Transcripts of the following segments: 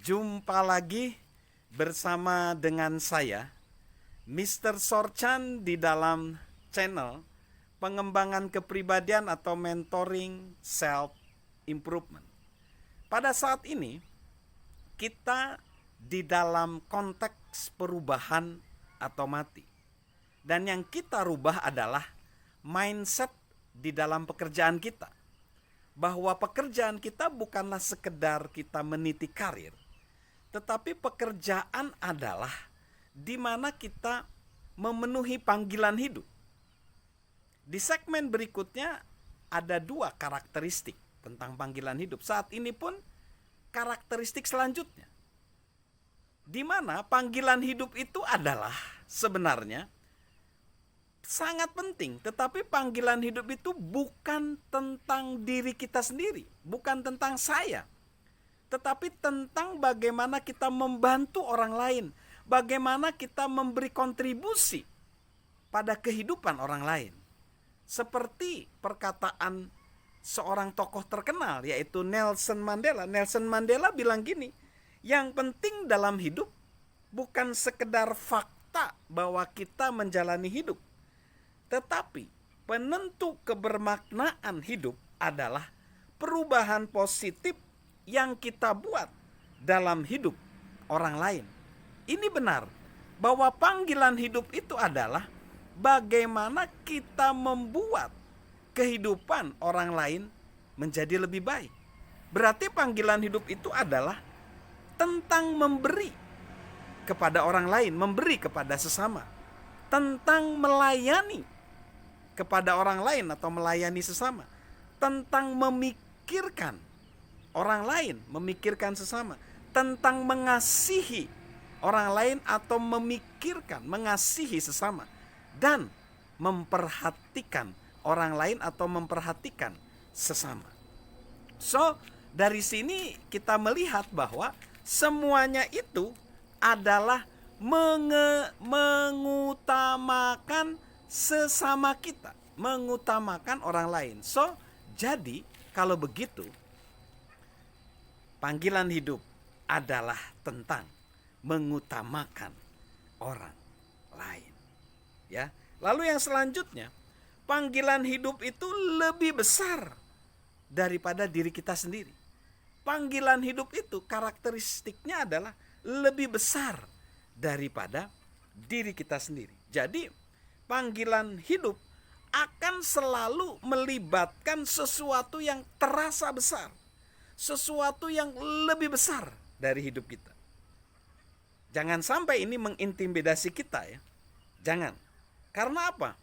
Jumpa lagi bersama dengan saya, Mr. Sorchan, di dalam channel pengembangan kepribadian atau mentoring self improvement. Pada saat ini kita di dalam konteks perubahan atau mati. Dan yang kita rubah adalah mindset di dalam pekerjaan kita. Bahwa pekerjaan kita bukanlah sekedar kita meniti karir, tetapi pekerjaan adalah di mana kita memenuhi panggilan hidup. Di segmen berikutnya ada 2 karakteristik tentang panggilan hidup. Saat ini pun karakteristik selanjutnya, di mana panggilan hidup itu adalah sebenarnya sangat penting, tetapi panggilan hidup itu bukan tentang diri kita sendiri, bukan tentang saya, tetapi tentang bagaimana kita membantu orang lain, bagaimana kita memberi kontribusi pada kehidupan orang lain. Seperti perkataan seorang tokoh terkenal, yaitu Nelson Mandela. Nelson Mandela bilang gini, yang penting dalam hidup bukan sekedar fakta bahwa kita menjalani hidup, tetapi penentu kebermaknaan hidup adalah perubahan positif yang kita buat dalam hidup orang lain. Ini benar bahwa panggilan hidup itu adalah bagaimana kita membuat kehidupan orang lain menjadi lebih baik. Berarti panggilan hidup itu adalah tentang memberi kepada orang lain, memberi kepada sesama, tentang melayani kepada orang lain atau melayani sesama, tentang memikirkan orang lain, memikirkan sesama, tentang mengasihi orang lain atau memikirkan, mengasihi sesama, dan memperhatikan orang lain atau memperhatikan sesama. So, dari sini kita melihat bahwa semuanya itu adalah mengutamakan sesama kita, mengutamakan orang lain. So, jadi kalau begitu, panggilan hidup adalah tentang mengutamakan orang lain. Ya. Lalu yang selanjutnya, panggilan hidup itu lebih besar daripada diri kita sendiri. Panggilan hidup itu karakteristiknya adalah lebih besar daripada diri kita sendiri. Jadi panggilan hidup akan selalu melibatkan sesuatu yang terasa besar, sesuatu yang lebih besar dari hidup kita. Jangan sampai ini mengintimidasi kita, ya. Jangan. Karena apa?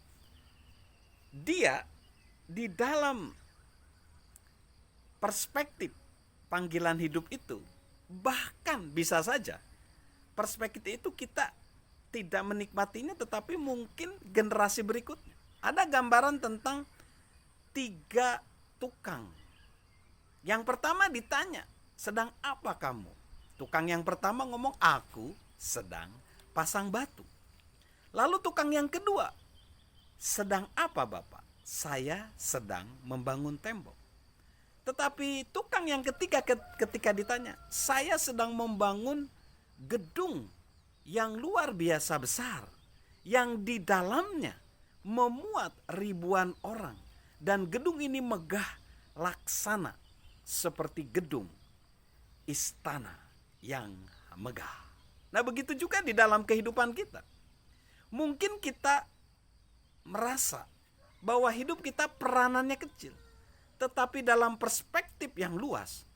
Dia di dalam perspektif panggilan hidup itu, bahkan bisa saja perspektif itu kita tidak menikmatinya, tetapi mungkin generasi berikutnya. Ada gambaran tentang 3 tukang. Yang pertama ditanya, sedang apa kamu? Tukang yang pertama ngomong, aku sedang pasang batu. Lalu tukang yang kedua, sedang apa Bapak? Saya sedang membangun tembok. Tetapi tukang yang ketiga ketika ditanya, saya sedang membangun gedung yang luar biasa besar, yang di dalamnya memuat ribuan orang, dan gedung ini megah laksana seperti gedung istana yang megah. Nah, begitu juga di dalam kehidupan kita. Mungkin kita merasa bahwa hidup kita peranannya kecil, tetapi dalam perspektif yang luas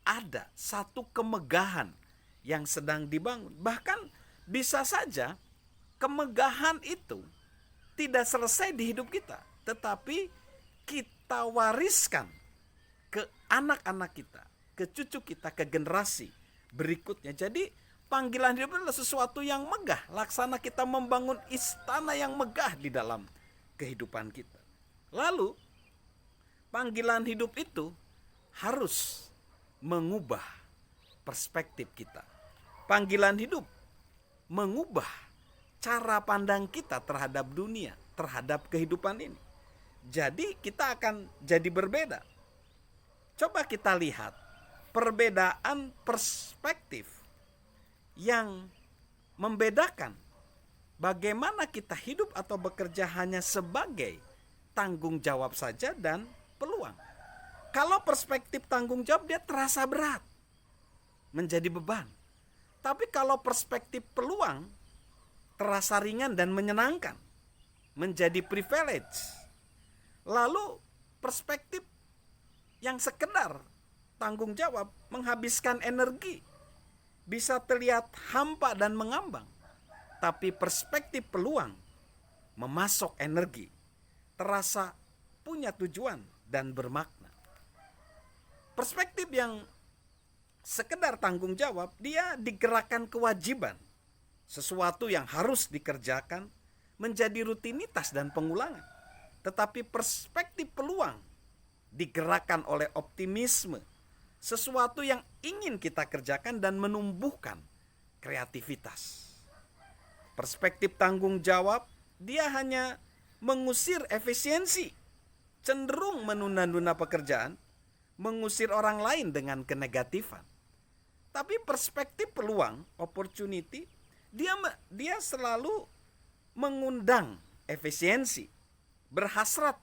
ada satu kemegahan yang sedang dibangun. Bahkan bisa saja kemegahan itu tidak selesai di hidup kita, tetapi kita wariskan ke anak-anak kita, ke cucu kita, ke generasi berikutnya. Jadi panggilan hidup adalah sesuatu yang megah, laksana kita membangun istana yang megah di dalam kehidupan kita. Lalu panggilan hidup itu harus mengubah perspektif kita. Panggilan hidup mengubah cara pandang kita terhadap dunia, terhadap kehidupan ini. Jadi kita akan jadi berbeda. Coba kita lihat perbedaan perspektif yang membedakan bagaimana kita hidup atau bekerja hanya sebagai tanggung jawab saja dan peluang. Kalau perspektif tanggung jawab, dia terasa berat, menjadi beban. Tapi kalau perspektif peluang, terasa ringan dan menyenangkan, menjadi privilege. Lalu perspektif yang sekedar tanggung jawab menghabiskan energi, bisa terlihat hampa dan mengambang. Tapi perspektif peluang memasok energi, terasa punya tujuan dan bermakna. Perspektif yang sekedar tanggung jawab, dia digerakkan kewajiban, sesuatu yang harus dikerjakan menjadi rutinitas dan pengulangan. Tetapi perspektif peluang digerakkan oleh optimisme, sesuatu yang ingin kita kerjakan dan menumbuhkan kreativitas. Perspektif tanggung jawab, dia hanya mengusir efisiensi, cenderung menunda-nunda pekerjaan, mengusir orang lain dengan kenegatifan. Tapi perspektif peluang, opportunity, dia selalu mengundang efisiensi, berhasrat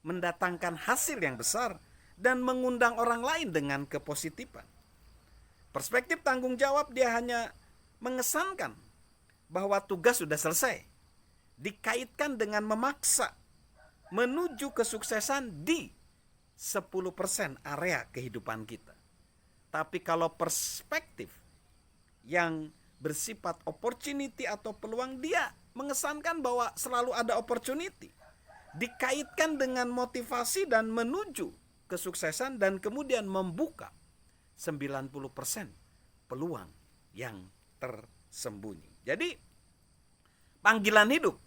mendatangkan hasil yang besar, dan mengundang orang lain dengan kepositifan. Perspektif tanggung jawab, dia hanya mengesankan bahwa tugas sudah selesai, dikaitkan dengan memaksa menuju kesuksesan di 10% area kehidupan kita. Tapi kalau perspektif yang bersifat opportunity atau peluang, dia mengesankan bahwa selalu ada opportunity, dikaitkan dengan motivasi dan menuju kesuksesan, dan kemudian membuka 90% peluang yang tersembunyi. Jadi panggilan hidup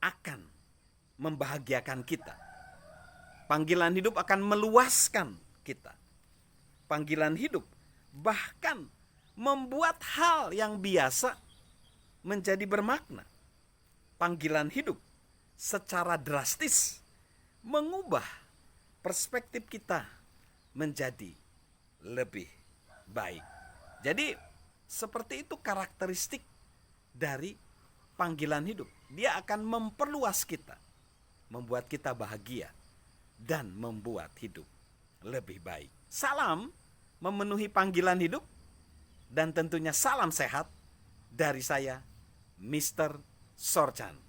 akan membahagiakan kita. Panggilan hidup akan meluaskan kita. Panggilan hidup bahkan membuat hal yang biasa menjadi bermakna. Panggilan hidup secara drastis mengubah perspektif kita menjadi lebih baik. Jadi seperti itu karakteristik dari panggilan hidup. Dia akan memperluas kita, membuat kita bahagia, dan membuat hidup lebih baik. Salam memenuhi panggilan hidup, dan tentunya salam sehat dari saya, Mr. Sorchan.